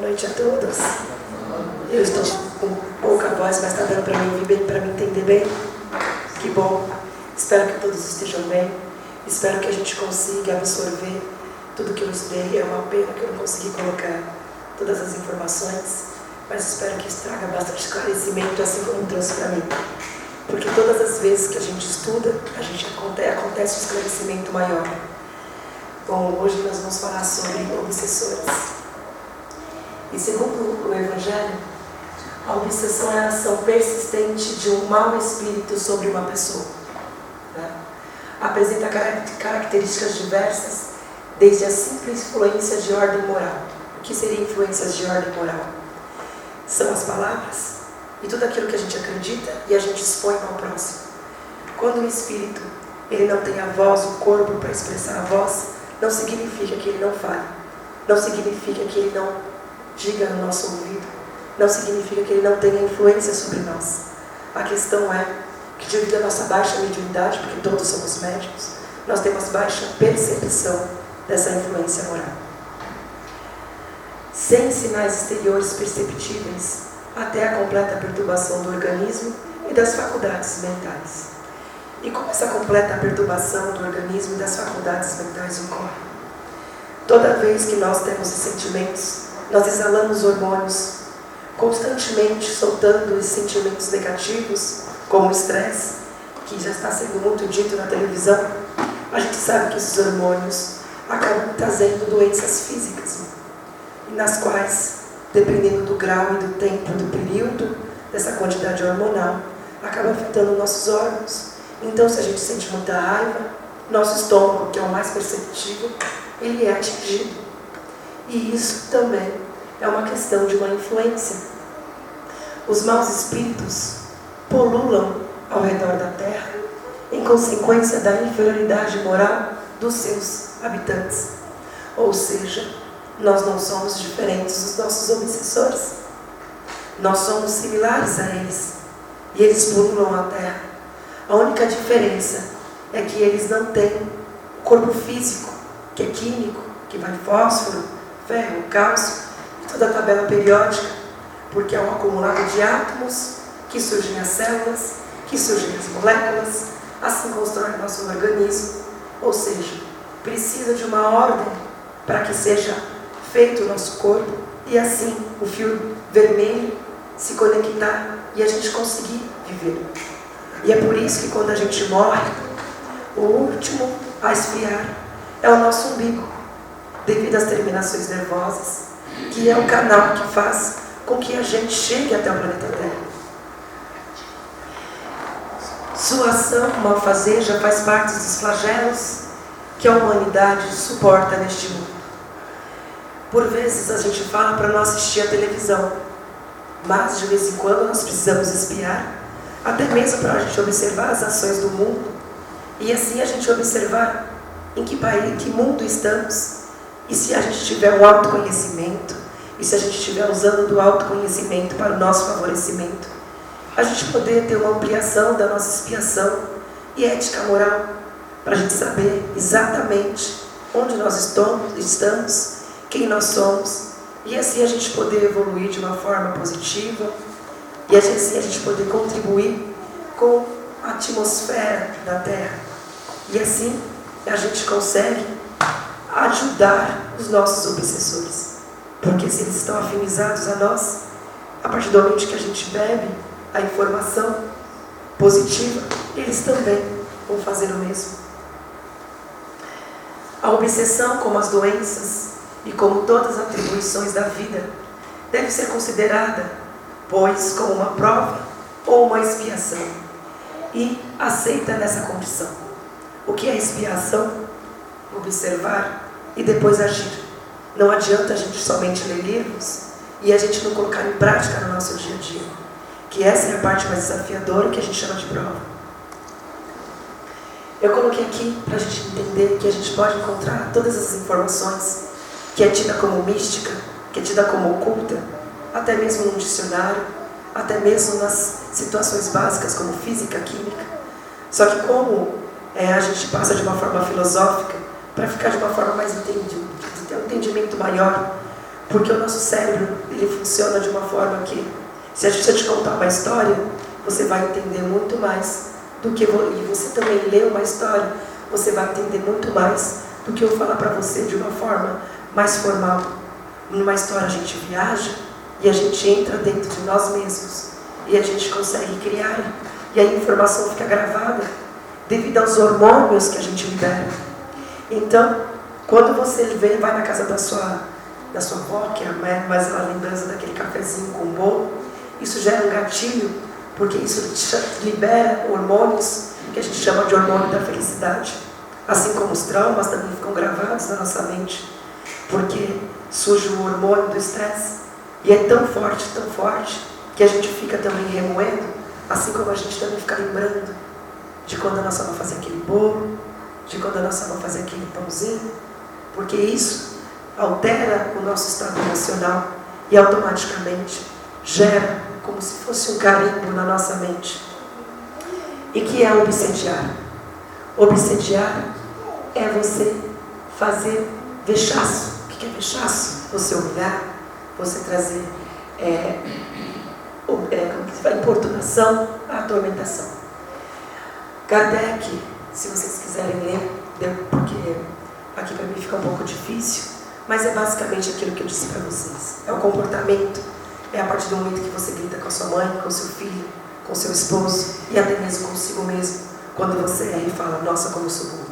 noite a todos. Eu estou com pouca voz, mas está dando para me ouvir bem, para me entender bem. Que bom. Espero que todos estejam bem. Espero que a gente consiga absorver tudo que eu estudei. É uma pena que eu não consegui colocar todas as informações, mas espero que isso traga bastante esclarecimento, assim como trouxe para mim. Porque todas as vezes que a gente estuda, acontece um esclarecimento maior. Bom, hoje nós vamos falar sobre obsessores. E segundo o Evangelho, a obsessão é a ação persistente de um mau espírito sobre uma pessoa. Né? Apresenta características diversas, desde a simples influência de ordem moral. O que seria influências de ordem moral? São as palavras e tudo aquilo que a gente acredita e a gente expõe ao próximo. Quando o espírito ele não tem a voz, o corpo para expressar a voz, não significa que ele não fale. Não significa que ele não diga no nosso ouvido. Não significa que ele não tenha influência sobre nós. A questão é que, devido à nossa baixa mediunidade, porque todos somos médicos, nós temos baixa percepção dessa influência moral. Sem sinais exteriores perceptíveis, até a completa perturbação do organismo e das faculdades mentais. E como essa completa perturbação do organismo e das faculdades mentais ocorre? Toda vez que nós temos esses sentimentos, nós exalamos hormônios, constantemente soltando esses sentimentos negativos, como o estresse, que já está sendo muito dito na televisão. A gente sabe que esses hormônios acabam trazendo doenças físicas, nas quais, dependendo do grau e do tempo, do período, dessa quantidade hormonal, acaba afetando nossos órgãos. Então, se a gente sente muita raiva, nosso estômago, que é o mais perceptível, ele é atingido. E isso também é uma questão de uma influência. Os maus espíritos pululam ao redor da Terra em consequência da inferioridade moral dos seus habitantes. Ou seja, nós não somos diferentes dos nossos obsessores. Nós somos similares a eles. E eles pululam a Terra. A única diferença é que eles não têm o corpo físico, que é químico, que vai fósforo, ferro, cálcio e toda a tabela periódica, porque é um acumulado de átomos que surgem as células, que surgem as moléculas, assim constrói o nosso organismo. Ou seja, precisa de uma ordem para que seja feito o nosso corpo e assim o fio vermelho se conectar e a gente conseguir viver. E é por isso que quando a gente morre, o último a esfriar é o nosso umbigo, devido às terminações nervosas, que é o canal que faz com que a gente chegue até o planeta Terra. Sua ação malfazeja faz parte dos flagelos que a humanidade suporta neste mundo. Por vezes a gente fala para não assistir a televisão, mas de vez em quando nós precisamos espiar, até mesmo para a gente observar as ações do mundo, e assim a gente observar em que país, que mundo estamos, e se a gente tiver um autoconhecimento, e se a gente estiver usando do autoconhecimento para o nosso favorecimento, a gente poder ter uma ampliação da nossa expiação e ética moral, para a gente saber exatamente onde nós estamos, quem nós somos, e assim a gente poder evoluir de uma forma positiva, e assim a gente poder contribuir com a atmosfera da Terra. E assim a gente consegue ajudar os nossos obsessores. Porque se eles estão afinizados a nós, a partir do momento que a gente bebe a informação positiva, eles também vão fazer o mesmo. A obsessão, como as doenças e como todas as atribuições da vida, deve ser considerada, pois, como uma prova ou uma expiação, e aceita nessa condição. O que é expiação? Observar e depois agir. Não adianta a gente somente ler livros e a gente não colocar em prática no nosso dia a dia, que essa é a parte mais desafiadora, que a gente chama de prova. Eu coloquei aqui para a gente entender que a gente pode encontrar todas as informações que é tida como mística, que é tida como oculta, até mesmo no dicionário, até mesmo nas situações básicas como física, química. Só que como a gente passa de uma forma filosófica para ficar de uma forma mais entendida, de ter um entendimento maior, Porque o nosso cérebro, ele funciona de uma forma que, se a gente te contar uma história, você vai entender muito mais do que e você também lê uma história, você vai entender muito mais do que eu falar para você de uma forma mais formal. Numa história a gente viaja e a gente entra dentro de nós mesmos e a gente consegue criar, e a informação fica gravada devido aos hormônios que a gente libera. Então, quando você vai na casa da sua avó, que é mais uma lembrança daquele cafezinho com bolo, isso gera um gatilho, porque isso libera hormônios que a gente chama de hormônio da felicidade. Assim como os traumas também ficam gravados na nossa mente, porque surge o hormônio do estresse, e é tão forte, que a gente fica também remoendo, assim como a gente também fica lembrando de quando a nossa avó fazia aquele bolo, de quando a nossa avó fazia aquele pãozinho, porque isso altera o nosso estado emocional e automaticamente gera como se fosse um carimbo na nossa mente. E que é obsediar? Obsediar é você fazer vexaço. O que é vexaço? Você humilhar, você trazer importunação, atormentação. Kardec, se vocês quiserem ler, porque aqui para mim fica um pouco difícil, mas é basicamente aquilo que eu disse para vocês. É o comportamento, é a partir do momento que você grita com a sua mãe, com o seu filho, com o seu esposo e até mesmo consigo mesmo, quando você erra e fala, nossa, como eu sou burro.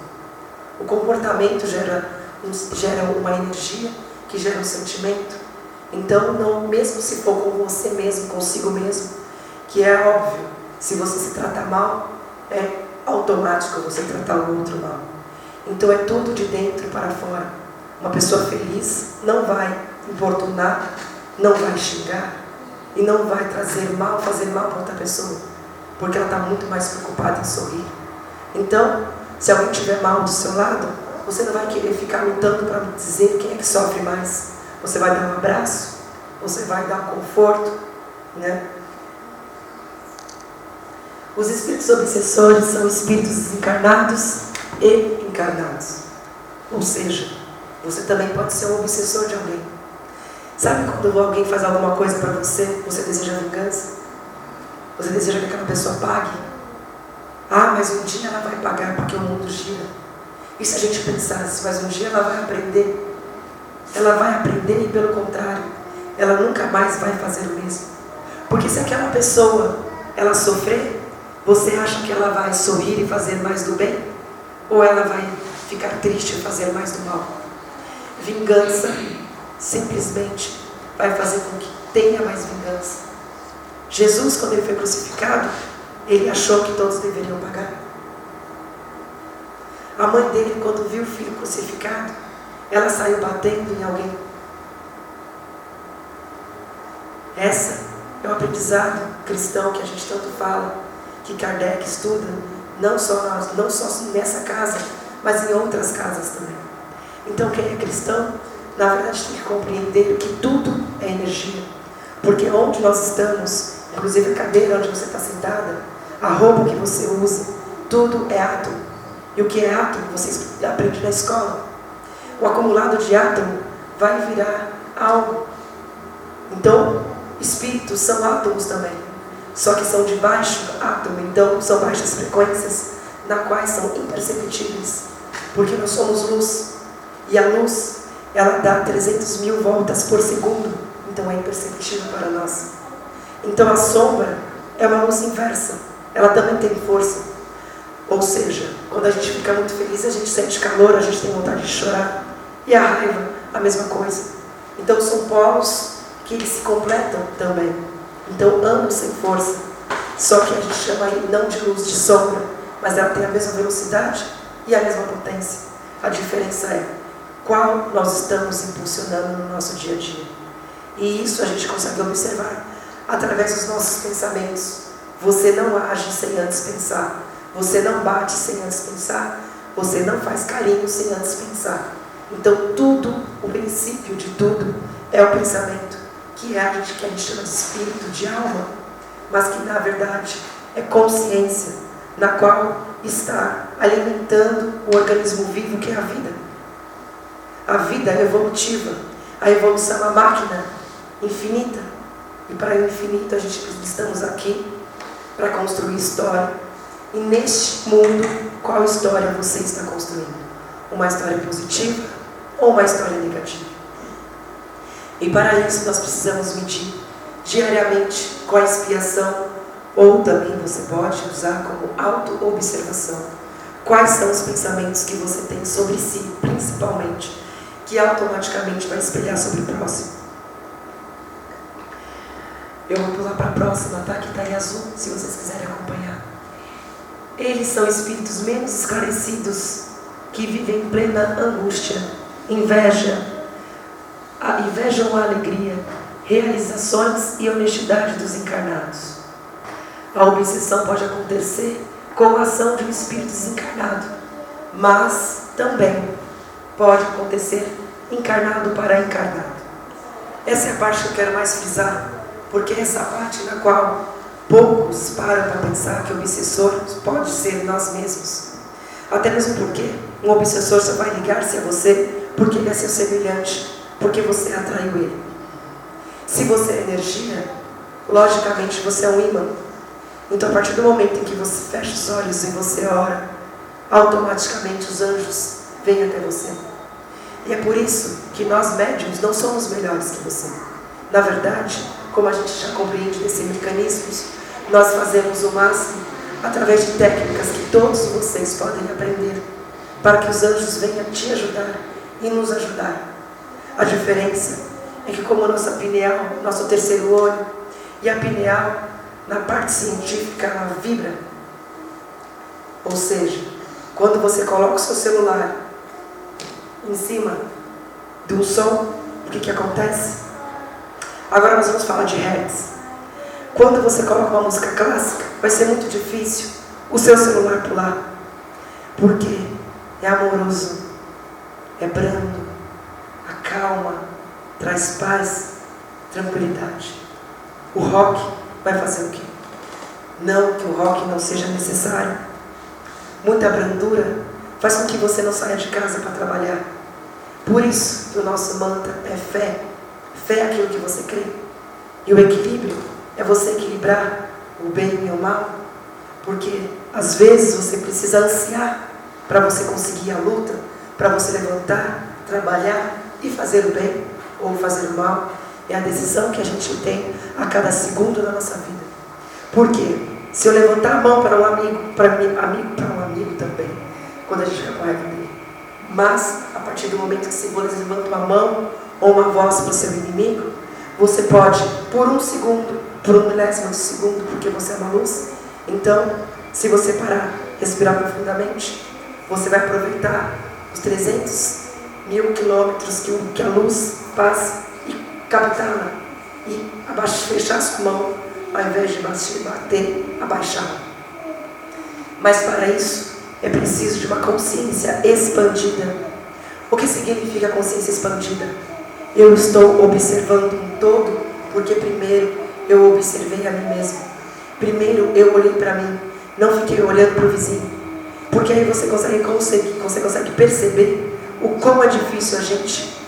O comportamento gera uma energia que gera um sentimento. Então, não, mesmo se for com você mesmo, consigo mesmo, que é óbvio, se você se tratar mal, é automático você tratar o outro mal. Então é tudo de dentro para fora. Uma pessoa feliz não vai importunar, não vai xingar e não vai fazer mal para outra pessoa, porque ela está muito mais preocupada em sorrir. Então, se alguém estiver mal do seu lado, você não vai querer ficar lutando para dizer quem é que sofre mais. Você vai dar um abraço, você vai dar um conforto, né? Os espíritos obsessores são espíritos desencarnados e encarnados. Ou seja, você também pode ser um obsessor de alguém. Sabe quando alguém faz alguma coisa para você, você deseja vingança? Você deseja que aquela pessoa pague? Ah, mas um dia ela vai pagar porque o mundo gira. E se a gente pensasse, mas um dia ela vai aprender? Ela vai aprender e, pelo contrário, ela nunca mais vai fazer o mesmo. Porque se aquela pessoa, ela sofrer, você acha que ela vai sorrir e fazer mais do bem? Ou ela vai ficar triste e fazer mais do mal? Vingança simplesmente vai fazer com que tenha mais vingança. Jesus, quando ele foi crucificado, ele achou que todos deveriam pagar. A mãe dele, quando viu o filho crucificado, ela saiu batendo em alguém. Essa é o aprendizado cristão que a gente tanto fala, que Kardec estuda, não só nessa casa, mas em outras casas também. Então, quem é cristão, na verdade, tem que compreender que tudo é energia. Porque onde nós estamos, inclusive a cadeira onde você está sentada, a roupa que você usa, tudo é átomo. E o que é átomo, você aprende na escola. O acumulado de átomo vai virar algo. Então, espíritos são átomos também. Só que são de baixo átomo, então são baixas frequências, na quais são imperceptíveis. Porque nós somos luz. E a luz, ela dá 300 mil voltas por segundo. Então é imperceptível para nós. Então a sombra é uma luz inversa. Ela também tem força. Ou seja, quando a gente fica muito feliz, a gente sente calor, a gente tem vontade de chorar. E a raiva, a mesma coisa. Então são polos que eles se completam também. Então ambos têm força. Só que a gente chama aí não de luz, de sombra. Mas ela tem a mesma velocidade e a mesma potência. A diferença é qual nós estamos impulsionando no nosso dia a dia. E isso a gente consegue observar através dos nossos pensamentos. Você não age sem antes pensar. Você não bate sem antes pensar. Você não faz carinho sem antes pensar. Então tudo, o princípio de tudo é o pensamento, que a gente chama de espírito, de alma, mas que na verdade é consciência, na qual está alimentando o organismo vivo que é a vida. A vida é evolutiva. A evolução é uma máquina infinita. E para o infinito estamos aqui para construir história. E neste mundo, qual história você está construindo? Uma história positiva ou uma história negativa? E para isso nós precisamos medir diariamente com a expiação, ou também você pode usar como auto-observação. Quais são os pensamentos que você tem sobre si, principalmente, que automaticamente vai espelhar sobre o próximo? Eu vou pular para a próxima, tá? Que está em azul, se vocês quiserem acompanhar. Eles são espíritos menos esclarecidos, que vivem em plena angústia, invejam a alegria, realizações e honestidade dos encarnados. A obsessão pode acontecer com a ação de um espírito desencarnado, mas também pode acontecer encarnado para encarnado. Essa é a parte que eu quero mais frisar, porque é essa parte na qual poucos param para pensar que o obsessor pode ser nós mesmos. Até mesmo porque um obsessor só vai ligar-se a você porque ele é seu semelhante, porque você atraiu ele. Se você é energia, logicamente você é um imã. Então, a partir do momento em que você fecha os olhos e você ora, automaticamente os anjos vêm até você. E é por isso que nós médiuns não somos melhores que você. Na verdade, como a gente já compreende desses mecanismos, nós fazemos o máximo através de técnicas que todos vocês podem aprender, para que os anjos venham te ajudar e nos ajudar. A diferença é que, como nossa pineal, nosso terceiro olho, e a pineal, na parte científica, ela vibra. Ou seja, quando você coloca o seu celular em cima de um som, o que acontece? Agora nós vamos falar de hertz. Quando você coloca uma música clássica, vai ser muito difícil o seu celular pular. Porque é amoroso, é brando, acalma, traz paz, tranquilidade. O rock vai fazer o quê? Não que o rock não seja necessário. Muita brandura faz com que você não saia de casa para trabalhar. Por isso que o nosso mantra é fé. Fé é aquilo que você crê. E o equilíbrio é você equilibrar o bem e o mal. Porque às vezes você precisa ansiar para você conseguir a luta, para você levantar, trabalhar e fazer o bem ou fazer o mal. É a decisão que a gente tem a cada segundo da nossa vida. Porque se eu levantar a mão para um amigo, para um amigo também, quando a gente fica com raiva dele. Mas, a partir do momento que você levanta uma mão ou uma voz para o seu inimigo, você pode, por um segundo, por um milésimo de segundo, porque você é uma luz. Então, se você parar, respirar profundamente, você vai aproveitar os 300.000 quilômetros que a luz passa e captá-la e fechar sua mão, ao invés de bater, abaixá-la. Mas para isso é preciso de uma consciência expandida. O que significa consciência expandida? Eu estou observando um todo, porque primeiro eu observei a mim mesmo. Primeiro eu olhei para mim, não fiquei olhando para o vizinho. Porque aí você consegue perceber o quão é difícil a gente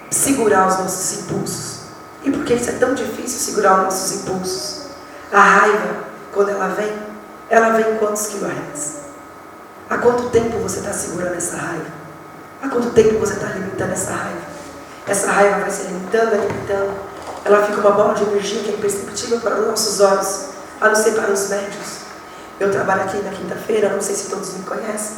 segurar os nossos impulsos. E por que isso é tão difícil segurar os nossos impulsos? A raiva, quando ela vem em quantos kHz? Há quanto tempo você está segurando essa raiva? Há quanto tempo você está alimentando essa raiva? Essa raiva vai se alimentando. Ela fica uma bola de energia que é imperceptível para os nossos olhos, a não ser para os médios. Eu trabalho aqui na quinta-feira, não sei se todos me conhecem,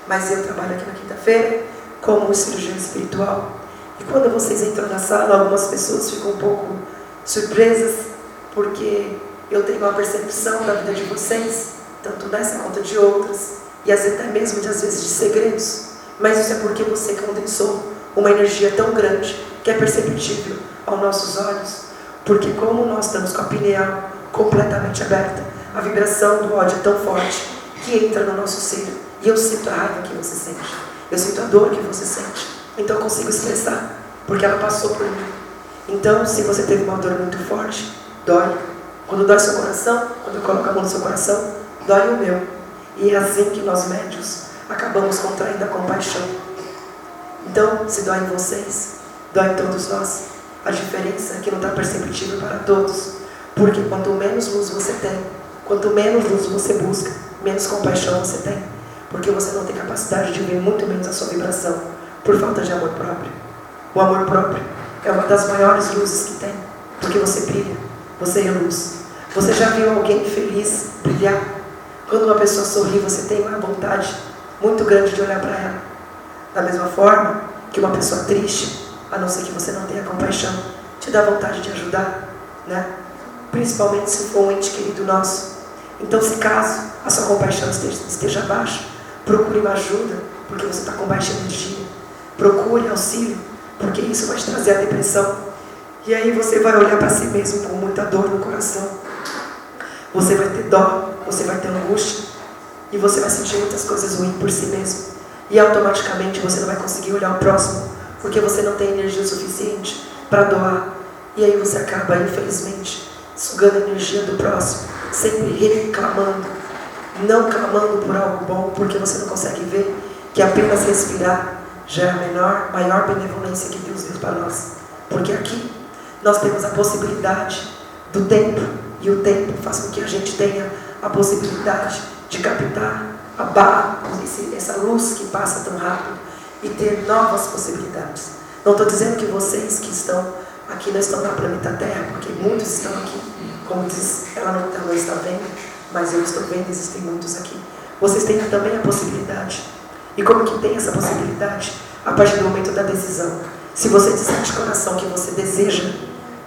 mas eu trabalho aqui na quinta-feira como cirurgião espiritual. E quando vocês entram na sala, algumas pessoas ficam um pouco surpresas, porque eu tenho uma percepção da vida de vocês, tanto nessa quanto de outras, e até mesmo às vezes de segredos. Mas isso é porque você condensou uma energia tão grande que é perceptível aos nossos olhos, porque como nós estamos com a pineal completamente aberta, a vibração do ódio é tão forte que entra no nosso ser, e eu sinto a raiva que você sente, eu sinto a dor que você sente, então eu consigo expressar, porque ela passou por mim. Então, se você teve uma dor muito forte, dói. Quando dói seu coração, quando eu coloco a mão no seu coração, dói o meu. E é assim que nós médios acabamos contraindo a compaixão. Então, se dói em vocês, dói em todos nós. A diferença é que não está perceptível para todos. Porque quanto menos luz você tem, quanto menos luz você busca, menos compaixão você tem. Porque você não tem capacidade de ver muito menos a sua vibração, por falta de amor próprio. O amor próprio é uma das maiores luzes que tem, porque você brilha, você é luz. Você já viu alguém feliz brilhar? Quando uma pessoa sorri, você tem uma vontade muito grande de olhar para ela. Da mesma forma que uma pessoa triste, a não ser que você não tenha compaixão, te dá vontade de ajudar, né? Principalmente se for um ente querido nosso. Então, se caso a sua compaixão esteja baixa, procure uma ajuda, porque você está com baixa energia. Procure auxílio, porque isso vai te trazer a depressão. E aí você vai olhar para si mesmo com muita dor no coração. Você vai ter dó, você vai ter angústia, e você vai sentir muitas coisas ruins por si mesmo. E automaticamente você não vai conseguir olhar o próximo, porque você não tem energia suficiente para doar. E aí você acaba, infelizmente, sugando a energia do próximo, sempre reclamando, não clamando por algo bom, porque você não consegue ver que apenas respirar já é a maior benevolência que Deus deu para nós. Porque aqui nós temos a possibilidade do tempo, e o tempo faz com que a gente tenha a possibilidade de captar essa luz que passa tão rápido e ter novas possibilidades. Não estou dizendo que vocês que estão aqui não estão na planeta Terra, porque muitos estão aqui, como diz, ela não está vendo, mas eu estou vendo, existem muitos aqui. Vocês têm também a possibilidade. E como que tem essa possibilidade? A partir do momento da decisão. Se você disser de coração que você deseja,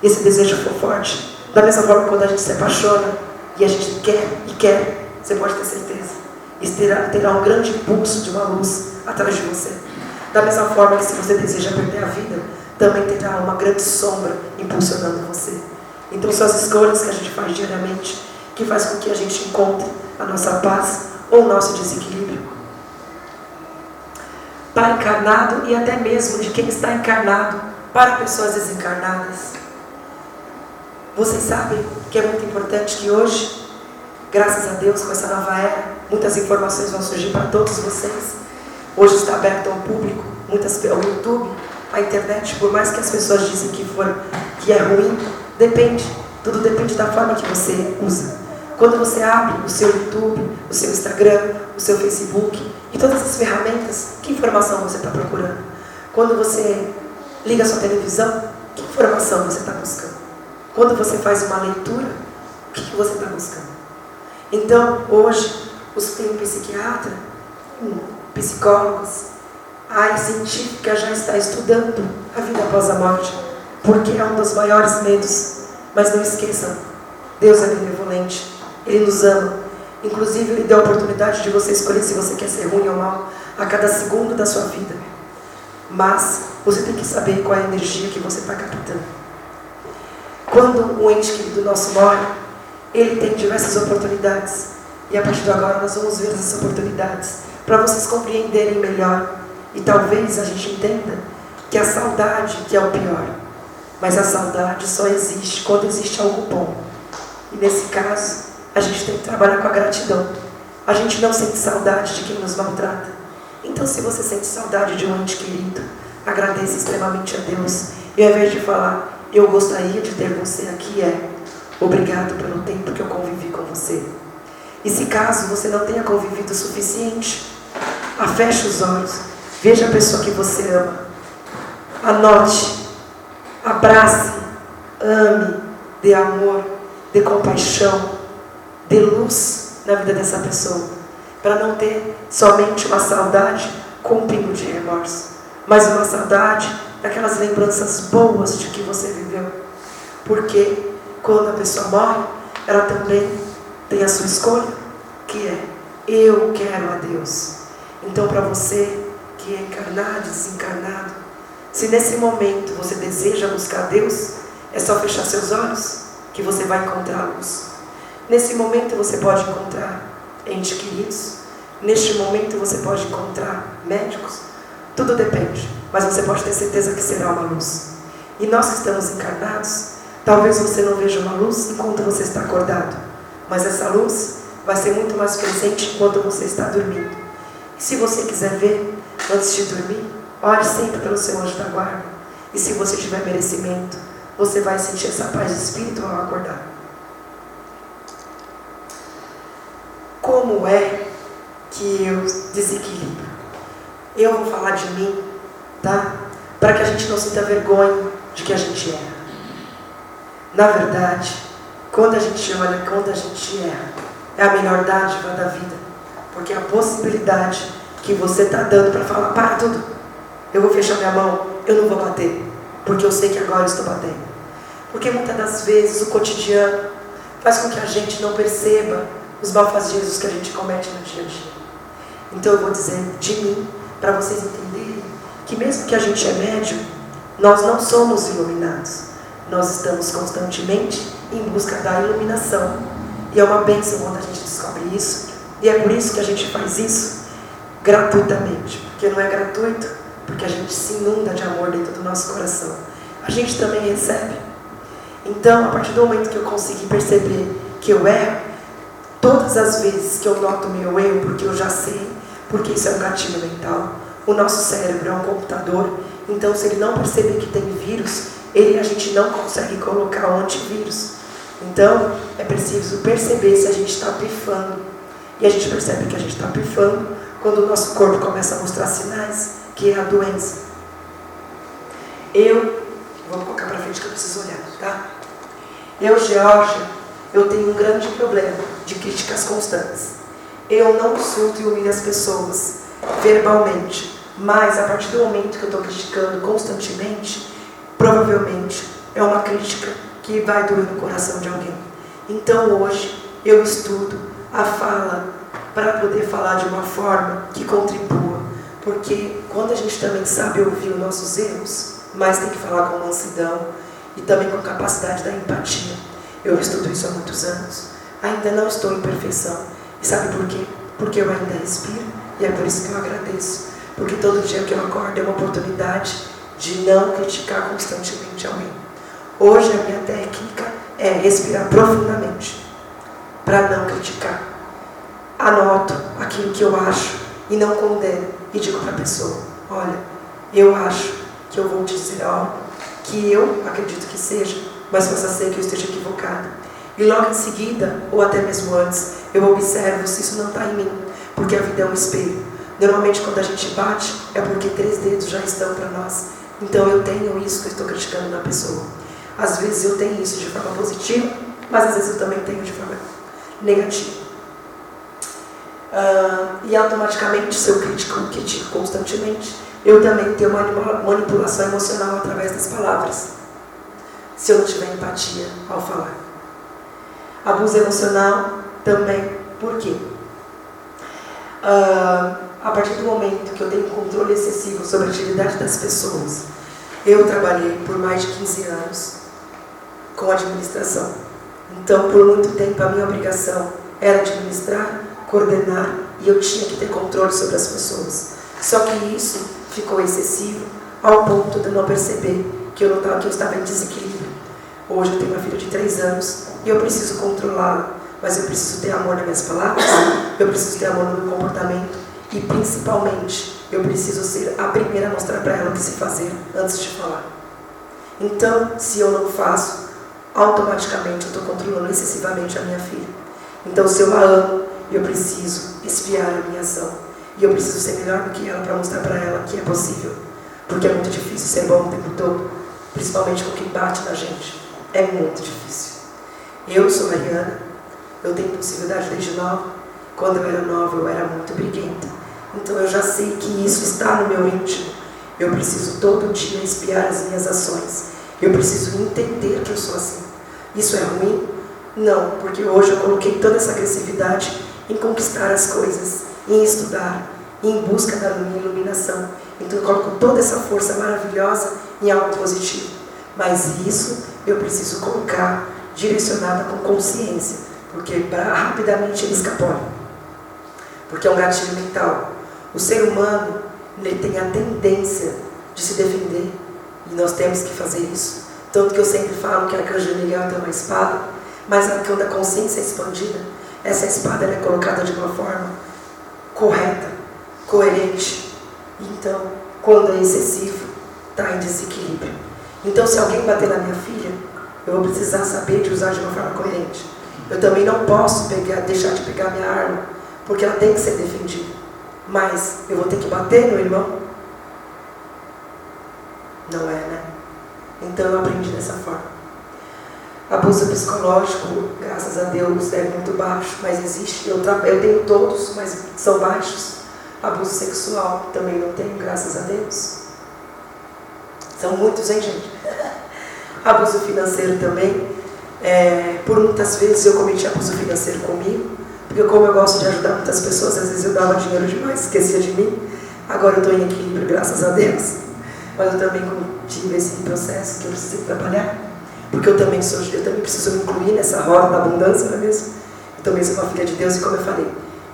e esse desejo for forte, da mesma forma quando a gente se apaixona, e a gente quer, você pode ter certeza. Isso terá um grande impulso de uma luz atrás de você. Da mesma forma que se você deseja perder a vida, também terá uma grande sombra impulsionando você. Então são as escolhas que a gente faz diariamente que faz com que a gente encontre a nossa paz ou o nosso desequilíbrio. Para encarnado e até mesmo de quem está encarnado, para pessoas desencarnadas. Vocês sabem que é muito importante que hoje, graças a Deus, com essa nova era, muitas informações vão surgir para todos vocês. Hoje está aberto ao público, o YouTube, a internet, por mais que as pessoas dizem que é ruim, tudo depende da forma que você usa. Quando você abre o seu YouTube, o seu Instagram, o seu Facebook e todas as ferramentas, que informação você está procurando? Quando você liga a sua televisão, que informação você está buscando? Quando você faz uma leitura, o que você está buscando? Então, hoje, tem um psiquiatra, psicólogos, a área científica já está estudando a vida após a morte, porque é um dos maiores medos. Mas não esqueçam, Deus é benevolente, Ele nos ama. Inclusive, Ele deu a oportunidade de você escolher se você quer ser ruim ou mal a cada segundo da sua vida. Mas você tem que saber qual é a energia que você está captando. Quando um ente querido nosso morre, ele tem diversas oportunidades. E a partir de agora nós vamos ver essas oportunidades para vocês compreenderem melhor. E talvez a gente entenda que a saudade que é o pior. Mas a saudade só existe quando existe algo bom. E nesse caso, a gente tem que trabalhar com a gratidão. A gente não sente saudade de quem nos maltrata. Então, se você sente saudade de um ente querido, agradeça extremamente a Deus. E ao invés de falar, eu gostaria de ter você aqui, obrigado pelo tempo que eu convivi com você. E se caso você não tenha convivido o suficiente, feche os olhos, veja a pessoa que você ama, anote, abrace, ame, dê amor, dê compaixão, dê luz na vida dessa pessoa, para não ter somente uma saudade com um pingo de remorso, mas uma saudade daquelas lembranças boas de que você viveu. Porque quando a pessoa morre, ela também tem a sua escolha, que é, eu quero a Deus. Então, para você que é encarnado e desencarnado, se nesse momento você deseja buscar Deus, é só fechar seus olhos, que você vai encontrar a luz. Nesse momento você pode encontrar entes queridos, neste momento você pode encontrar médicos, tudo depende, mas você pode ter certeza que será uma luz. E nós que estamos encarnados, talvez você não veja uma luz enquanto você está acordado, mas essa luz vai ser muito mais presente enquanto você está dormindo. E se você quiser ver antes de dormir, ore sempre pelo seu anjo da guarda E se você tiver merecimento, você vai sentir essa paz de espírito ao acordar. Como é que eu desequilibro? Eu vou falar de mim, tá? Para que a gente não sinta vergonha de que a gente erra. Na verdade, quando a gente olha, quando a gente erra, é a melhor dádiva da vida. Porque a possibilidade que você está dando para falar, para tudo, eu vou fechar minha mão, eu não vou bater, porque eu sei que agora eu estou batendo. Porque muitas das vezes o cotidiano faz com que a gente não perceba os malfazeres que a gente comete no dia a dia. Então eu vou dizer de mim, para vocês entenderem, que mesmo que a gente é médium, nós não somos iluminados. Nós estamos constantemente em busca da iluminação. E é uma bênção quando a gente descobre isso. E é por isso que a gente faz isso gratuitamente. Porque não é gratuito, porque a gente se inunda de amor dentro do nosso coração. A gente também recebe. Então, a partir do momento que eu consegui perceber que eu erro, todas as vezes que eu noto meu erro, porque eu já sei, porque isso é um gatilho mental, o nosso cérebro é um computador, então se ele não perceber que tem vírus, a gente não consegue colocar o antivírus. Então, é preciso perceber se a gente está pifando. E a gente percebe que a gente está pifando quando o nosso corpo começa a mostrar sinais, que é a doença. Vou colocar para frente que eu preciso olhar, tá? Georgia, eu tenho um grande problema de críticas constantes. Eu não insulto e humilho as pessoas verbalmente, mas a partir do momento que eu estou criticando constantemente, provavelmente é uma crítica que vai doer no coração de alguém. Então hoje eu estudo a fala para poder falar de uma forma que contribua, porque quando a gente também sabe ouvir os nossos erros, mas tem que falar com mansidão e também com capacidade da empatia. Eu estudo isso há muitos anos, ainda não estou em perfeição. E sabe por quê? Porque eu ainda respiro, e é por isso que eu agradeço. Porque todo dia que eu acordo é uma oportunidade de não criticar constantemente alguém. Hoje a minha técnica é respirar profundamente, para não criticar. Anoto aquilo que eu acho e não condeno, e digo para a pessoa, olha, eu acho que eu vou te dizer algo que eu acredito que seja, mas possa ser que eu esteja equivocado. E logo em seguida, ou até mesmo antes, eu observo se isso não está em mim, porque a vida é um espelho. Normalmente quando a gente bate, é porque 3 dedos já estão para nós. Então eu tenho isso que eu estou criticando na pessoa. Às vezes eu tenho isso de forma positiva, mas às vezes eu também tenho de forma negativa. E automaticamente, se eu critico constantemente, eu também tenho uma manipulação emocional através das palavras, se eu não tiver empatia ao falar. Abuso emocional também. Por quê? A partir do momento que eu tenho controle excessivo sobre a atividade das pessoas, eu trabalhei por mais de 15 anos com administração. Então, por muito tempo, a minha obrigação era administrar, coordenar, e eu tinha que ter controle sobre as pessoas. Só que isso ficou excessivo ao ponto de eu não perceber que eu estava em desequilíbrio. Hoje eu tenho uma filha de 3 anos e eu preciso controlá-la, mas eu preciso ter amor nas minhas palavras, eu preciso ter amor no meu comportamento e, principalmente, eu preciso ser a primeira a mostrar para ela o que se fazer antes de falar. Então, se eu não faço, automaticamente eu estou controlando excessivamente a minha filha. Então, se eu a amo, eu preciso espiar a minha ação. E eu preciso ser melhor do que ela para mostrar para ela que é possível. Porque é muito difícil ser bom o tempo todo, principalmente com quem bate na gente. É muito difícil. Eu sou Mariana, eu tenho impulsividade desde nova. Quando eu era nova, eu era muito briguenta. Então eu já sei que isso está no meu íntimo. Eu preciso todo dia espiar as minhas ações. Eu preciso entender que eu sou assim. Isso é ruim? Não, porque hoje eu coloquei toda essa agressividade em conquistar as coisas, em estudar, em busca da minha iluminação. Então eu coloco toda essa força maravilhosa em algo positivo. Mas isso eu preciso colocar direcionada com consciência, porque rapidamente ele escapole. Porque é um gatilho mental. O ser humano, ele tem a tendência de se defender, e nós temos que fazer isso. Tanto que eu sempre falo que a Arcanjo Miguel tem uma espada, mas quando a consciência é expandida, essa espada é colocada de uma forma correta, coerente. Então, quando é excessivo, está em desequilíbrio. Então, se alguém bater na minha filha, eu vou precisar saber de usar de uma forma coerente. Eu também não posso deixar de pegar minha arma, porque ela tem que ser defendida. Mas eu vou ter que bater no irmão? Não é, né? Então eu aprendi dessa forma. Abuso psicológico, graças a Deus, é muito baixo, mas existe. Eu tenho todos, mas são baixos. Abuso sexual também não tenho, graças a Deus. São muitos, hein, gente? Abuso financeiro também. Por muitas vezes eu cometi abuso financeiro comigo, porque como eu gosto de ajudar muitas pessoas, às vezes eu dava dinheiro demais, esquecia de mim. Agora eu estou em equilíbrio, graças a Deus. Mas eu também tive esse processo que eu preciso trabalhar, porque eu também preciso me incluir nessa roda da abundância, não é mesmo? Eu também sou uma filha de Deus e, como eu falei,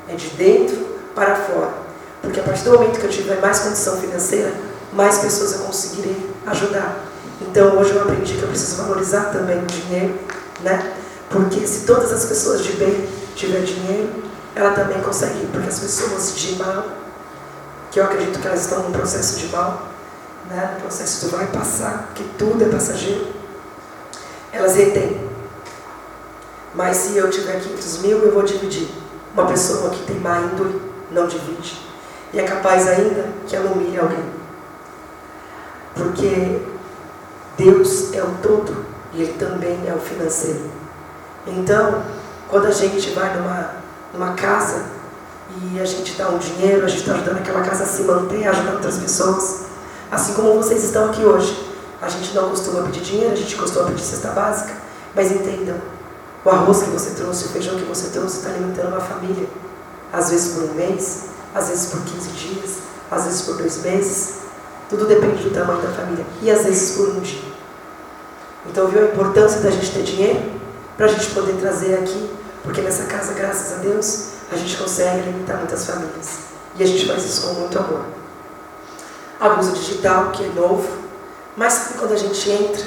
é de dentro para fora. Porque a partir do momento que eu tiver mais condição financeira, mais pessoas eu conseguirei ajudar. Então hoje eu aprendi que eu preciso valorizar também o dinheiro, né? Porque se todas as pessoas de bem tiverem dinheiro, ela também consegue ir. Porque as pessoas de mal, que eu acredito que elas estão num processo de mal, né? No processo do vai passar, que tudo é passageiro, elas retêm. Mas se eu tiver 500 mil, eu vou dividir. Uma pessoa que tem má índole não divide. E é capaz ainda que ela humilhe alguém. Porque Deus é o todo e Ele também é o financeiro. Então, quando a gente vai numa casa e a gente dá um dinheiro, a gente está ajudando aquela casa a se manter, ajudando outras pessoas. Assim como vocês estão aqui hoje. A gente não costuma pedir dinheiro, a gente costuma pedir cesta básica. Mas entendam, o arroz que você trouxe, o feijão que você trouxe está alimentando uma família. Às vezes por um mês, às vezes por 15 dias, às vezes por 2 meses. Tudo depende do tamanho da família. E às vezes por um dia. Então viu a importância da gente ter dinheiro? Para a gente poder trazer aqui. Porque nessa casa, graças a Deus, a gente consegue alimentar muitas famílias. E a gente faz isso com muito amor. Abuso digital, que é novo. Mas sabe quando a gente entra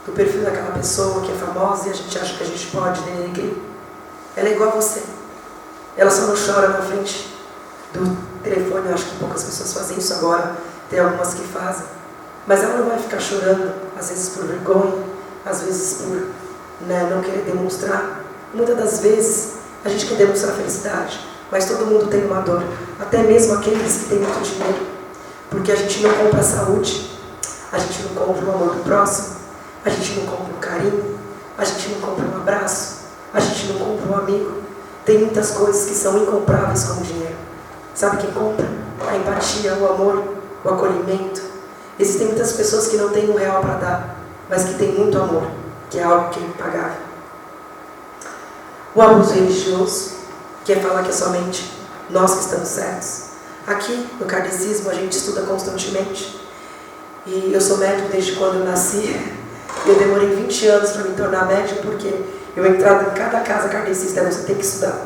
no perfil daquela pessoa que é famosa e a gente acha que a gente pode denegrir? Ela é igual a você. Ela só não chora na frente do telefone. Eu acho que poucas pessoas fazem isso agora. Tem algumas que fazem. Mas ela não vai ficar chorando, às vezes por vergonha, às vezes por não querer demonstrar. Muitas das vezes a gente quer demonstrar felicidade, mas todo mundo tem uma dor. Até mesmo aqueles que têm muito dinheiro. Porque a gente não compra a saúde, a gente não compra o amor do próximo, a gente não compra o carinho, a gente não compra um abraço, a gente não compra um amigo. Tem muitas coisas que são incompráveis como dinheiro. Sabe quem compra? A empatia, o amor, o acolhimento. Existem muitas pessoas que não têm R$1 para dar, mas que têm muito amor, que é algo que é impagável. O abuso religioso, que é falar que é somente nós que estamos certos. Aqui, no kardecismo, a gente estuda constantemente. E eu sou médium desde quando eu nasci. Eu demorei 20 anos para me tornar médium, porque eu entrava em cada casa kardecista, você tem que estudar.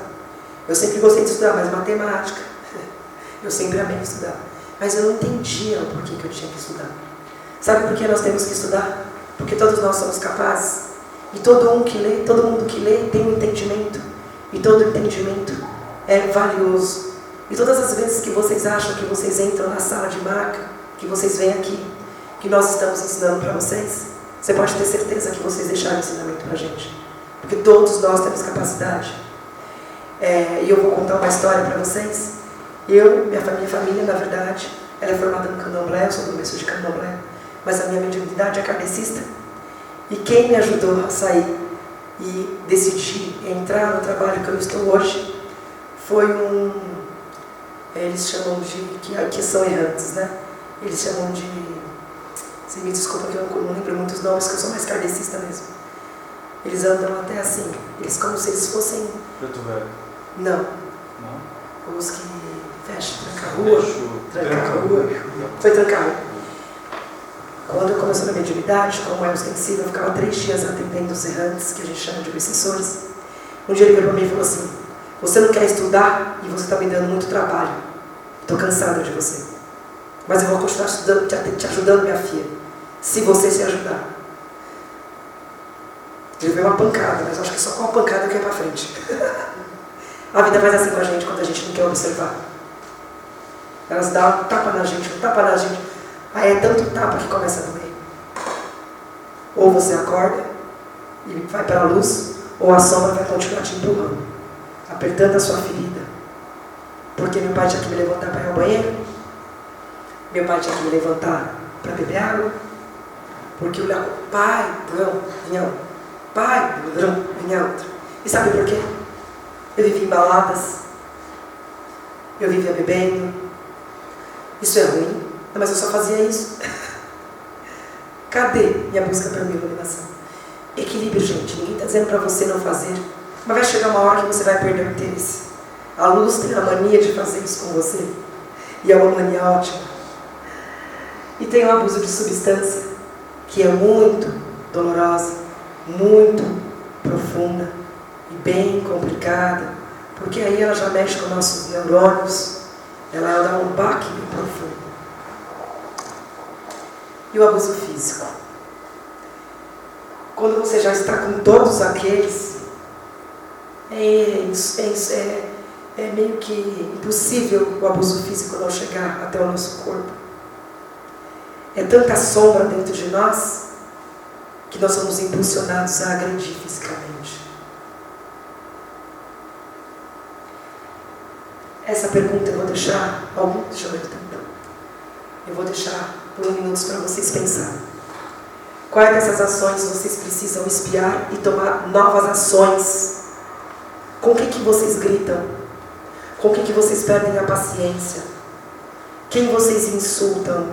Eu sempre gostei de estudar, mas matemática, eu sempre amei estudar. Mas eu não entendia o porquê que eu tinha que estudar. Sabe por que nós temos que estudar? Porque todos nós somos capazes. E todo mundo que lê tem um entendimento. E todo entendimento é valioso. E todas as vezes que vocês acham que vocês entram na sala de marca, que vocês vêm aqui, que nós estamos ensinando para vocês, você pode ter certeza que vocês deixaram ensinamento para a gente. Porque todos nós temos capacidade. E eu vou contar uma história para vocês. Minha família, na verdade, ela é formada no candomblé, eu sou do berço de candomblé, mas a minha mediunidade é kardecista. E quem me ajudou a sair e decidir entrar no trabalho que eu estou hoje foi eles chamam de, que são errantes, né? Eles chamam de, você me desculpa que eu não lembro muitos nomes, que eu sou mais kardecista mesmo. Eles andam até assim, eles como se eles fossem... Preto Velho? Não. Os que fecham, tranca-rua. Foi tranca-rua. Quando eu comecei na mediunidade, como é ostensivo, eu ficava 3 dias atendendo os errantes, que a gente chama de obsessores. Um dia ele virou para mim e falou assim: você não quer estudar e você está me dando muito trabalho. Estou cansada de você. Mas eu vou continuar estudando, te ajudando, minha filha, se você se ajudar. Ele veio uma pancada, mas eu acho que só com a pancada que é para frente. A vida faz assim com a gente quando a gente não quer observar. Elas dão um tapa na gente, Aí é tanto tapa que começa a doer. Ou você acorda e vai para a luz, ou a sombra vai continuar te empurrando, apertando a sua ferida. Porque meu pai tinha que me levantar para ir ao banheiro, meu pai tinha que me levantar para beber água, porque o pai, vinha outro. Pai, vinha outro. E sabe por quê? Eu vivia em baladas, eu vivia bebendo. Isso é ruim? Não, mas eu só fazia isso. Cadê minha busca pela minha iluminação? Equilíbrio, gente. Ninguém está dizendo para você não fazer, mas vai chegar uma hora que você vai perder o interesse. A luz tem a mania de fazer isso com você, e é uma mania ótima. E tem o abuso de substância, que é muito dolorosa, muito profunda e bem complicada, porque aí ela já mexe com nossos neurônios, ela dá um baque bem profundo. E o abuso físico. Quando você já está com todos aqueles, é meio que impossível o abuso físico não chegar até o nosso corpo. É tanta sombra dentro de nós que nós somos impulsionados a agredir fisicamente. Essa pergunta eu vou deixar deixa eu ver o tempo. Eu vou deixar por 1 minuto para vocês pensarem. Quais dessas ações vocês precisam espiar e tomar novas ações? Com o que vocês gritam? Com o que vocês perdem a paciência? Quem vocês insultam?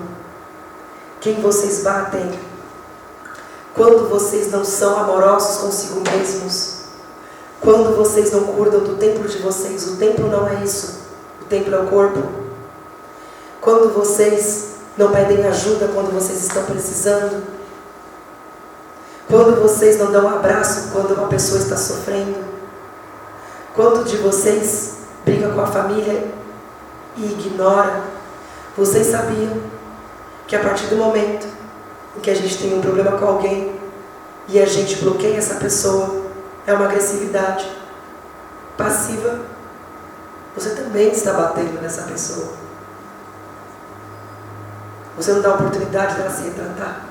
Quem vocês batem? Quando vocês não são amorosos consigo mesmos? Quando vocês não cuidam do templo de vocês? O templo não é isso. O templo é o corpo. Quando vocês não pedem ajuda quando vocês estão precisando? Quando vocês não dão um abraço quando uma pessoa está sofrendo? Quanto de vocês briga com a família e ignora? Vocês sabiam que a partir do momento em que a gente tem um problema com alguém e a gente bloqueia essa pessoa, é uma agressividade passiva? Você também está batendo nessa pessoa. Você não dá a oportunidade dela se retratar.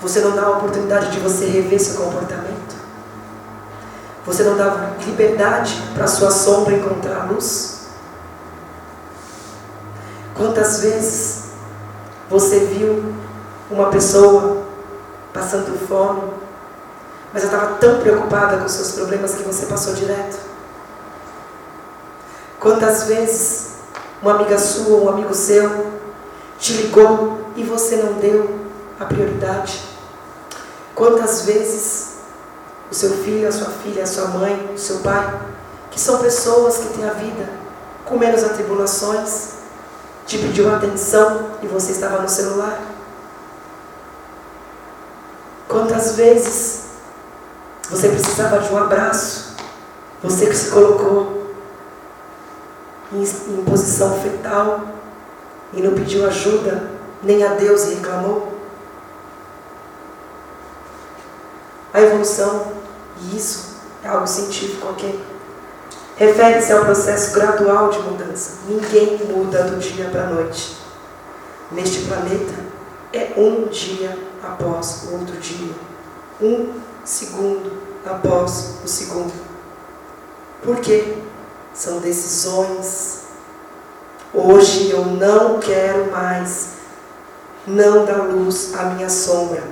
Você não dá a oportunidade de você rever seu comportamento. Você não dá liberdade para a sua sombra encontrar a luz. Quantas vezes você viu uma pessoa passando fome, mas ela estava tão preocupada com os seus problemas que você passou direto? Quantas vezes uma amiga sua, um amigo seu, te ligou e você não deu a prioridade? Quantas vezes o seu filho, a sua filha, a sua mãe, o seu pai, que são pessoas que têm a vida com menos atribulações, te pediu atenção e você estava no celular? Quantas vezes você precisava de um abraço, você que se colocou em posição fetal e não pediu ajuda, nem a Deus e reclamou? A evolução, e isso é algo científico, ok? Refere-se ao processo gradual de mudança. Ninguém muda do dia para a noite. Neste planeta, é um dia após o outro dia. Um segundo após o segundo. Por quê? São decisões. Hoje eu não quero mais não dar luz à minha sombra.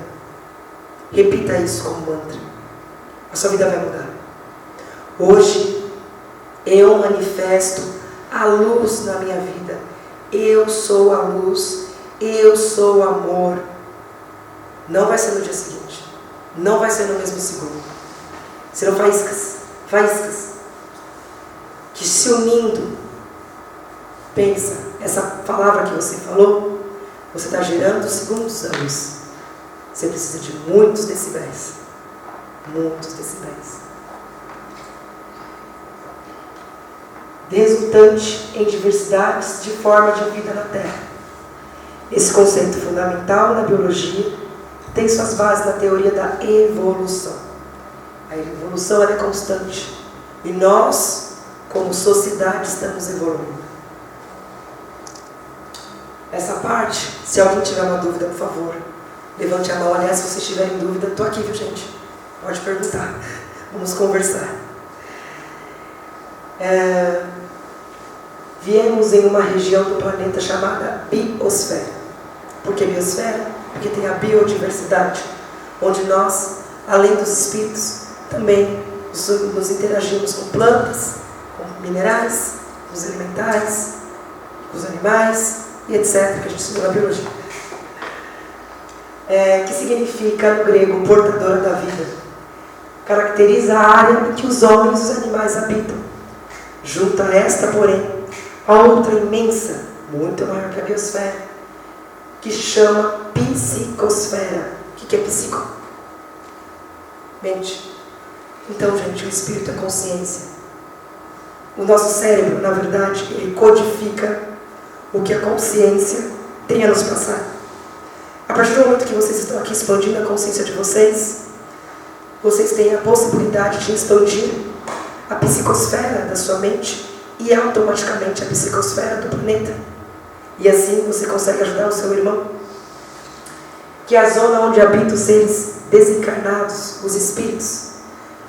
Repita isso como mantra. A sua vida vai mudar. Hoje eu manifesto a luz na minha vida. Eu sou a luz. Eu sou o amor. Não vai ser no dia seguinte. Não vai ser no mesmo segundo. Serão faíscas. Faíscas. Que se unindo, pensa, essa palavra que você falou, você está gerando segundos da luz. Você precisa de muitos decibéis. Muitos decibéis. Resultante em diversidades de forma de vida na Terra. Esse conceito fundamental na biologia tem suas bases na teoria da evolução. A evolução é constante. E nós, como sociedade, estamos evoluindo. essa parte. Se alguém tiver uma dúvida, por favor, levante a mão. Aliás, se vocês tiverem dúvida, estou aqui, viu, gente? Pode perguntar. Vamos conversar. Viemos em uma região do planeta chamada biosfera. Por que biosfera? Porque tem a biodiversidade, onde nós, além dos espíritos, também nos interagimos com plantas, com minerais, com os elementais, com os animais e etc., que a gente estuda na biologia. Que significa, no grego, portadora da vida. Caracteriza a área em que os homens e os animais habitam. Junto a esta, porém, a outra imensa, muito maior que a biosfera, que se chama psicosfera. O que é psico? Mente. Então, gente, o espírito é consciência. O nosso cérebro, na verdade, ele codifica o que a consciência tem a nos passar. A partir do momento que vocês estão aqui expandindo a consciência de vocês, vocês têm a possibilidade de expandir a psicosfera da sua mente e automaticamente a psicosfera do planeta. E assim você consegue ajudar o seu irmão, que é a zona onde habitam os seres desencarnados, os espíritos.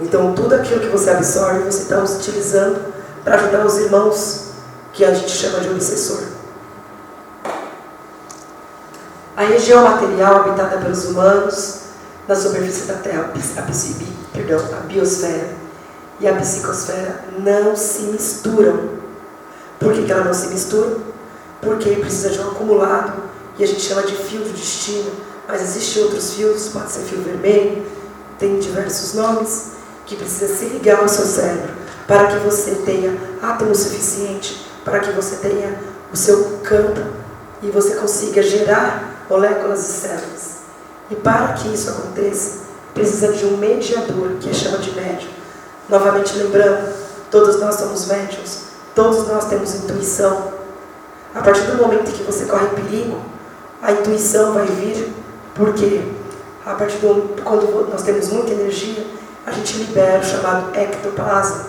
Então tudo aquilo que você absorve, você está utilizando para ajudar os irmãos, que a gente chama de obsessor. A região material habitada pelos humanos na superfície da Terra, a biosfera e a psicosfera não se misturam. Por que ela não se mistura? Porque precisa de um acumulado, e a gente chama de fio de destino, mas existem outros fios, pode ser fio vermelho, tem diversos nomes, que precisa se ligar ao seu cérebro, para que você tenha átomo suficiente, para que você tenha o seu campo, e você consiga gerar moléculas e células. E para que isso aconteça, precisa de um mediador, que chama de médium. Novamente lembrando, todos nós somos médiums, todos nós temos intuição. A partir do momento que você corre perigo, a intuição vai vir, porque a partir quando nós temos muita energia, a gente libera o chamado ectoplasma.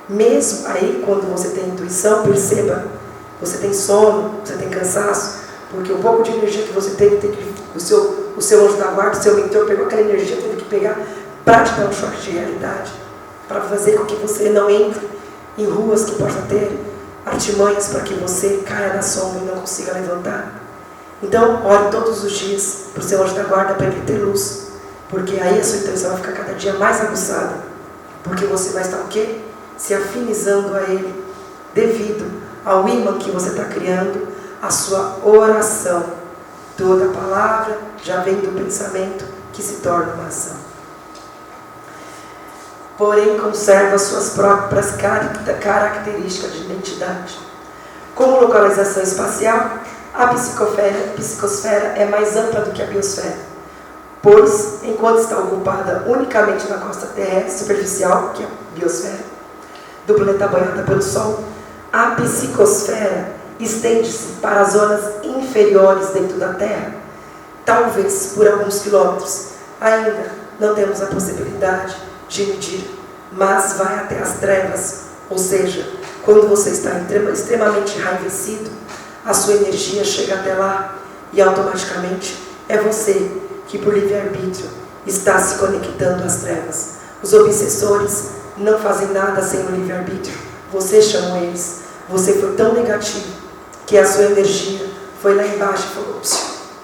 Mesmo aí, quando você tem intuição, perceba, você tem sono, você tem cansaço, porque o pouco de energia que você teve, o seu anjo da guarda, o seu mentor pegou aquela energia, teve que pegar para te dar um choque de realidade, para fazer com que você não entre em ruas que possam ter artimanhas para que você caia na sombra e não consiga levantar. Então, ore todos os dias para o seu anjo da guarda para ele ter luz, porque aí a sua intuição vai ficar cada dia mais aguçada, porque você vai estar o quê? Se afinizando a ele, devido ao ímã que você está criando, a sua oração. Toda palavra já vem do pensamento que se torna uma ação. Porém, conserva suas próprias características de identidade. Como localização espacial, a psicosfera é mais ampla do que a biosfera, pois, enquanto está ocupada unicamente na costa terrestre superficial, que é a biosfera, do planeta banhada pelo Sol, a psicosfera estende-se para as zonas inferiores dentro da Terra, talvez por alguns quilômetros. Ainda não temos a possibilidade de medir, mas vai até as trevas, ou seja, quando você está extremamente enraivecido, a sua energia chega até lá e automaticamente é você que por livre-arbítrio está se conectando às trevas. Os obsessores não fazem nada sem o livre-arbítrio. Você chamou eles. Você foi tão negativo que a sua energia foi lá embaixo e falou: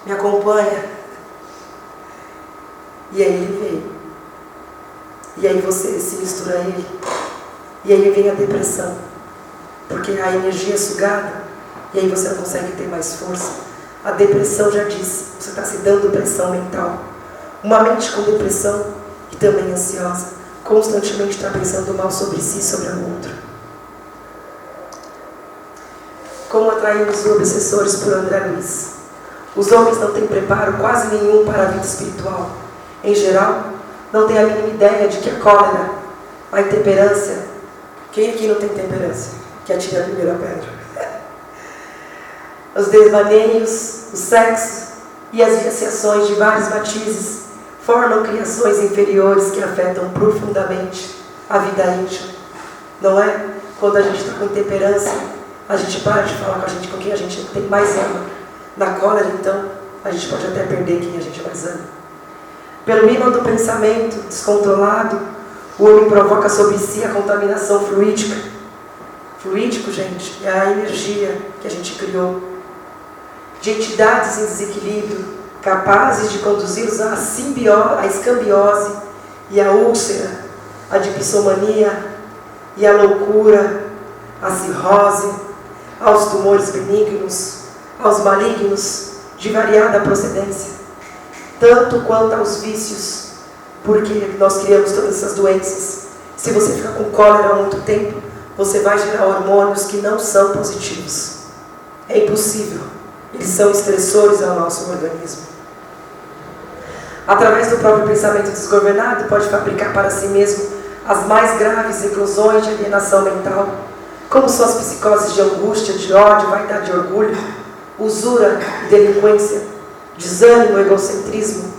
me acompanha. E aí ele veio. E aí você se mistura a ele. E aí vem a depressão. Porque a energia é sugada. E aí você não consegue ter mais força. A depressão já disse, você está se dando pressão mental. Uma mente com depressão e também ansiosa, constantemente está pensando mal sobre si e sobre o outro. Como atraímos os obsessores por André Luiz? Os homens não têm preparo quase nenhum para a vida espiritual. Em geral, não têm a mínima ideia de que a cólera, a intemperância... Quem aqui não tem temperância? Que atire a primeira pedra. Os desvaneios, o sexo e as viciações de vários matizes formam criações inferiores que afetam profundamente a vida íntima. Não é? Quando a gente está com intemperância, a gente para de falar com quem a gente tem mais ama. Na cólera, então, a gente pode até perder quem a gente mais ama. Pelo ímã do pensamento descontrolado, o homem provoca sobre si a contaminação fluídica. Fluídico, gente, é a energia que a gente criou. De entidades em desequilíbrio, capazes de conduzi-los à escambiose e à úlcera, à dipsomania e à loucura, à cirrose, aos tumores benignos, aos malignos de variada procedência, tanto quanto aos vícios, porque nós criamos todas essas doenças. Se você ficar com cólera há muito tempo, você vai gerar hormônios que não são positivos. É impossível. Eles são estressores ao nosso organismo. Através do próprio pensamento desgovernado, pode fabricar para si mesmo as mais graves eclosões de alienação mental, como são as psicoses de angústia, de ódio, vaidade e orgulho, usura e delinquência, desânimo e egocentrismo,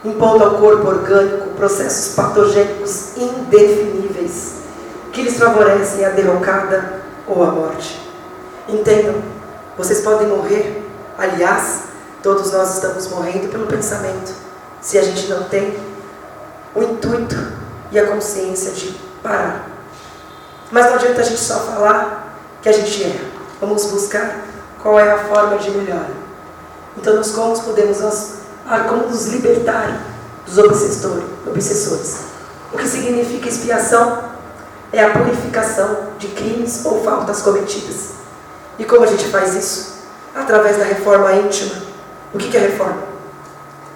impondo ao corpo orgânico processos patogênicos indefiníveis, que lhes favorecem a derrocada ou a morte. Entendam, vocês podem morrer. Aliás, todos nós estamos morrendo pelo pensamento, se a gente não tem o intuito e a consciência de parar. Mas não adianta a gente só falar que a gente erra. Vamos buscar qual é a forma de melhora. Então, nós como podemos nos libertar dos obsessores. O que significa expiação é a purificação de crimes ou faltas cometidas. E como a gente faz isso? Através da reforma íntima. O que é reforma?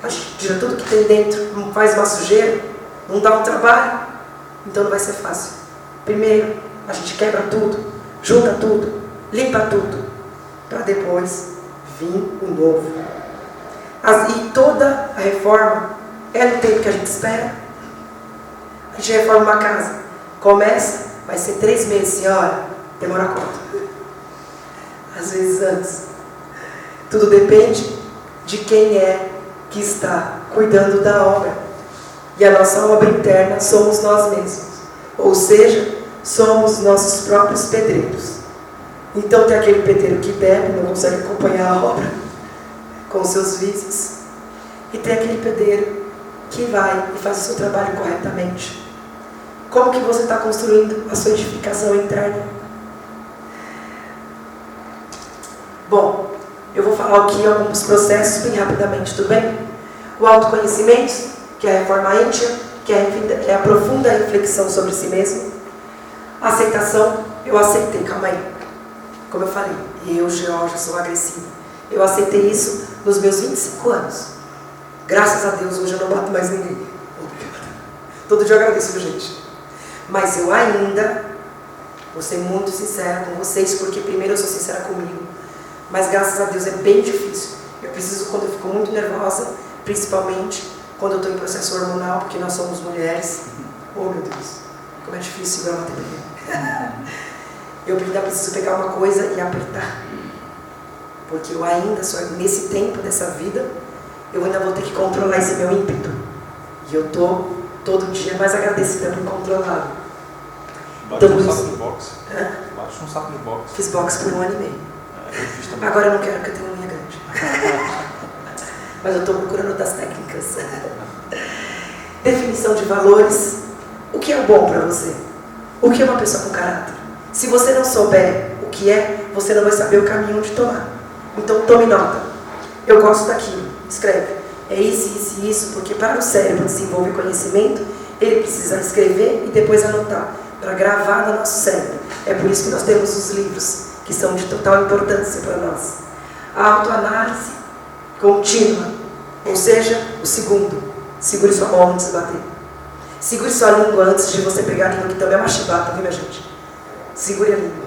A gente tira tudo que tem dentro, não faz uma sujeira, não dá um trabalho, então não vai ser fácil. Primeiro, a gente quebra tudo, junta tudo, limpa tudo, para depois vir o novo. E toda a reforma é no tempo que a gente espera. A gente reforma uma casa, começa, vai ser 3 meses, senhora, demora quanto? Às vezes antes. Tudo depende de quem é que está cuidando da obra. E a nossa obra interna somos nós mesmos. Ou seja, somos nossos próprios pedreiros. Então tem aquele pedreiro que bebe, não consegue acompanhar a obra com os seus vícios. E tem aquele pedreiro que vai e faz o seu trabalho corretamente. Como que você está construindo a sua edificação interna? Bom, eu vou falar aqui alguns processos bem rapidamente, tudo bem? O autoconhecimento, que é a reforma íntima, que é a profunda reflexão sobre si mesmo. A aceitação, eu aceitei, calma aí. Como eu falei, eu, Georgia, sou agressiva. Eu aceitei isso nos meus 25 anos. Graças a Deus, hoje eu não bato mais ninguém. Todo dia eu agradeço, gente. Mas eu ainda vou ser muito sincera com vocês, porque primeiro eu sou sincera comigo. Mas graças a Deus é bem difícil. Eu preciso, quando eu fico muito nervosa, principalmente quando eu estou em processo hormonal, porque nós somos mulheres. Oh meu Deus, como é difícil segurar uma TPM. Eu ainda preciso pegar uma coisa e apertar. Porque eu ainda sou, nesse tempo dessa vida, eu ainda vou ter que controlar esse meu ímpeto. E eu estou todo dia mais agradecida por controlá-lo. Bate um saco de boxe. Bate um saco de boxe. Fiz boxe por 1 ano e meio. Agora eu não quero, porque eu tenho unha grande. Mas eu estou procurando outras técnicas. Definição de valores. O que é bom para você? O que é uma pessoa com caráter? Se você não souber o que é, você não vai saber o caminho de tomar. Então tome nota. Eu gosto daquilo. Escreve. É isso, isso e isso, porque para o cérebro desenvolver conhecimento, ele precisa escrever e depois anotar, para gravar no nosso cérebro. É por isso que nós temos os livros, que são de total importância para nós. A autoanálise contínua, ou seja, o segundo. Segure sua mão antes de bater. Segure sua língua antes de você pegar a língua, que também é uma chibata, viu, minha gente? Segure a língua.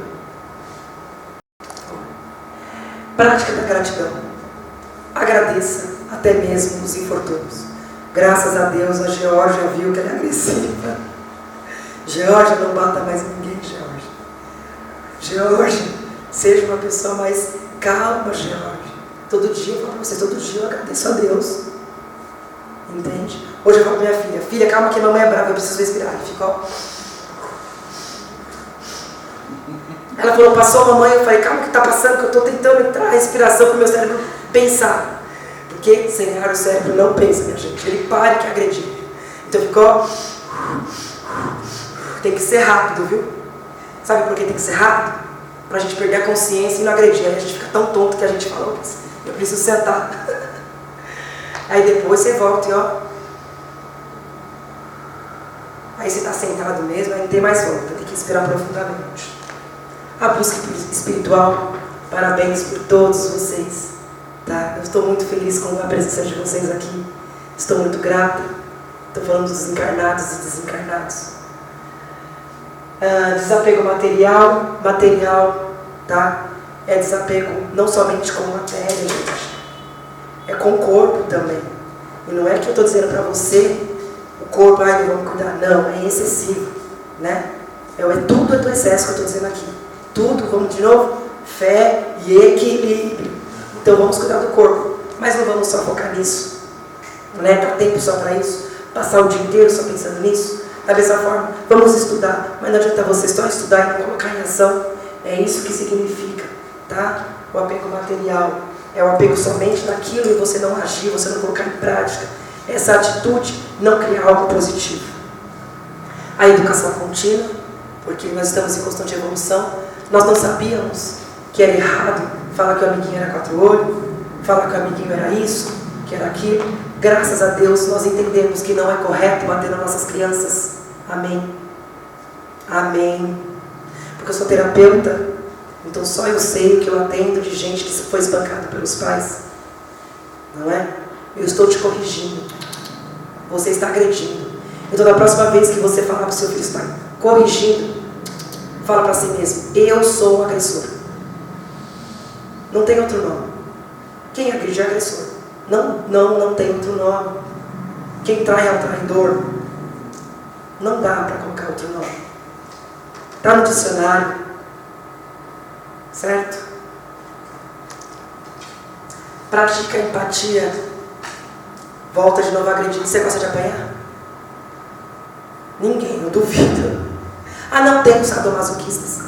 Prática da gratidão. Agradeça até mesmo os infortúnios. Graças a Deus, a Georgia viu que ela é agressiva. Georgia, não bata mais ninguém, Georgia. Georgia, seja uma pessoa mais calma, Georgia. Todo dia eu falo para você, todo dia eu agradeço a Deus. Entende? Hoje eu falo para minha filha, filha, calma que a mamãe é brava, eu preciso respirar. E fica, ó. Ela falou, passou a mamãe, eu falei, calma que está passando, que eu estou tentando entrar a respiração para o meu cérebro pensar. Porque sem ar o cérebro não pensa, minha gente, ele para que agredir. Então ficou, tem que ser rápido, viu? Sabe por que tem que ser rápido? Para a gente perder a consciência e não agredir. Aí a gente fica tão tonto que a gente fala, eu preciso sentar. Aí depois você volta e ó. Aí você está sentado mesmo, aí não tem mais volta, tem que respirar profundamente. A busca espiritual, parabéns por todos vocês. Tá? Eu estou muito feliz com a presença de vocês aqui. Estou muito grata. Estou falando dos encarnados e desencarnados. Desapego material, tá? É desapego não somente com matéria, gente. É com o corpo também. E não é que eu estou dizendo para você, o corpo, não vamos cuidar. Não, é excessivo, né? É tudo do excesso que eu estou dizendo aqui. Tudo, vamos de novo, fé e equilíbrio. Então vamos cuidar do corpo, mas não vamos só focar nisso. Não é? Dá tempo só para isso? Passar o dia inteiro só pensando nisso? Da mesma forma, vamos estudar, mas não adianta você só estudar e não colocar em ação. É isso que significa, tá? O apego material. É o apego somente naquilo e você não agir, você não colocar em prática. Essa atitude não cria algo positivo. A educação contínua, porque nós estamos em constante evolução. Nós não sabíamos que era errado falar que o amiguinho era 4 olhos, falar que o amiguinho era isso, que era aquilo. Graças a Deus nós entendemos que não é correto bater nas nossas crianças. Amém. Amém. Porque eu sou terapeuta, então só eu sei o que eu atendo de gente que foi espancada pelos pais. Não é? Eu estou te corrigindo. Você está agredindo. Então da próxima vez que você falar para o seu filho estar corrigindo, fala para si mesmo, eu sou o agressor. Não tem outro nome. Quem agride é agressor. Não tem outro nome. Quem trai é o traidor. Não dá para colocar outro nome. Está no dicionário. Certo? Pratica empatia. Volta de novo a agredir. Você gosta de apanhar? Ninguém, eu duvido. Não tem os sadomasoquistas.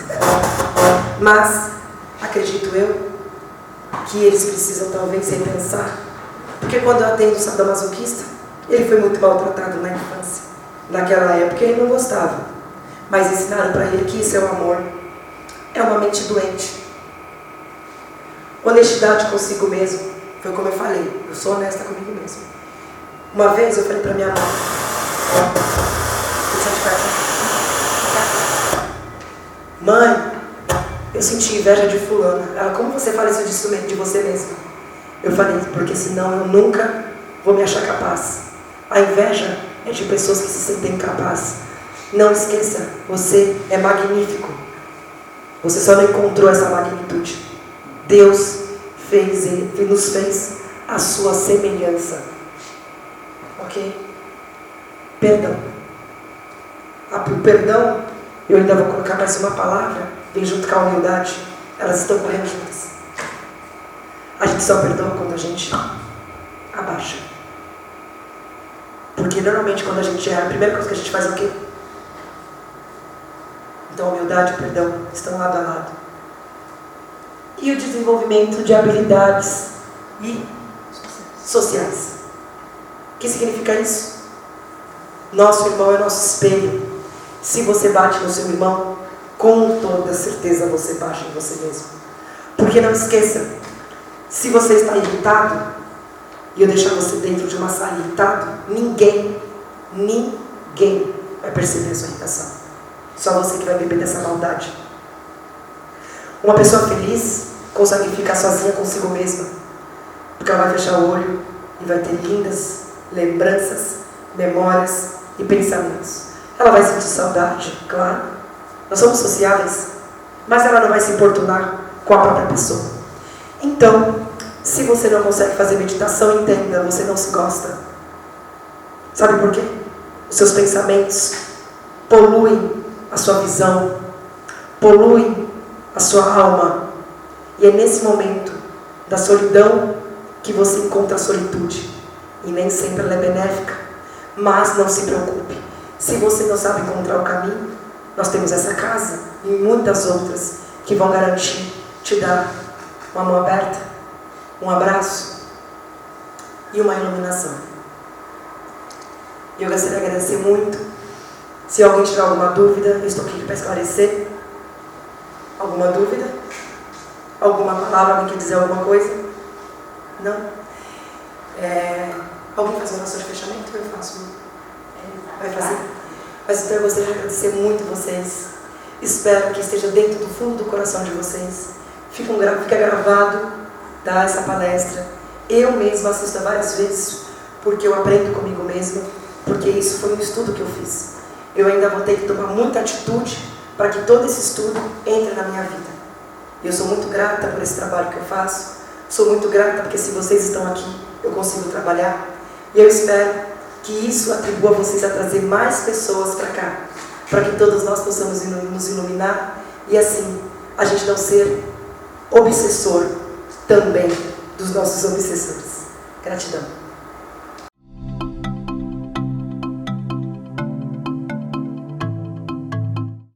Mas, acredito eu, que eles precisam talvez repensar. Porque quando eu atendo o sadomasoquista, ele foi muito maltratado na infância. Naquela época ele não gostava. Mas ensinaram para ele que isso é o amor. É uma mente doente. Honestidade consigo mesmo. Foi como eu falei, eu sou honesta comigo mesmo. Uma vez eu falei para minha mãe, mãe, eu senti inveja de fulana. Ela, como você fala isso de você mesma? Eu falei, porque senão eu nunca vou me achar capaz. A inveja é de pessoas que se sentem capazes. Não esqueça, você é magnífico. Você só não encontrou essa magnitude. Deus nos fez a sua semelhança. Ok? Perdão. O perdão, eu ainda vou colocar mais uma palavra, vem junto com a humildade. Elas estão correndo juntas. A gente só perdoa quando a gente abaixa. Porque normalmente quando a gente erra, a primeira coisa que a gente faz é o quê? Então a humildade e o perdão estão lado a lado. E o desenvolvimento de habilidades e sociais. O que significa isso? Nosso irmão é nosso espelho. Se você bate no seu irmão, com toda certeza você bate em você mesmo. Porque não esqueça, se você está irritado, e eu deixar você dentro de uma sala irritado, ninguém vai perceber a sua irritação. Só você que vai beber dessa maldade. Uma pessoa feliz consegue ficar sozinha consigo mesma, porque ela vai fechar o olho e vai ter lindas lembranças, memórias e pensamentos. Ela vai sentir saudade, claro. Nós somos sociáveis, mas ela não vai se importunar com a própria pessoa. Então, se você não consegue fazer meditação, entenda, você não se gosta. Sabe por quê? Os seus pensamentos poluem a sua visão, poluem a sua alma. E é nesse momento da solidão que você encontra a solitude. E nem sempre ela é benéfica. Mas não se preocupe. Se você não sabe encontrar o caminho, nós temos essa casa e muitas outras que vão garantir te dar uma mão aberta, um abraço e uma iluminação. E eu gostaria de agradecer muito. Se alguém tiver alguma dúvida, eu estou aqui para esclarecer. Alguma dúvida? Alguma palavra? Alguém quer dizer alguma coisa? Não? Alguém faz uma oração de fechamento? Eu faço. Vai fazer? Mas então eu gostaria de agradecer muito vocês. Espero que esteja dentro do fundo do coração de vocês. Fica gravado, tá, essa palestra. Eu mesma assisto várias vezes, porque eu aprendo comigo mesma, porque isso foi um estudo que eu fiz. Eu ainda vou ter que tomar muita atitude para que todo esse estudo entre na minha vida. E eu sou muito grata por esse trabalho que eu faço. Sou muito grata porque se vocês estão aqui, eu consigo trabalhar. E eu espero que isso atribua a vocês a trazer mais pessoas para cá, para que todos nós possamos nos iluminar e assim a gente não ser obsessor também dos nossos obsessores. Gratidão.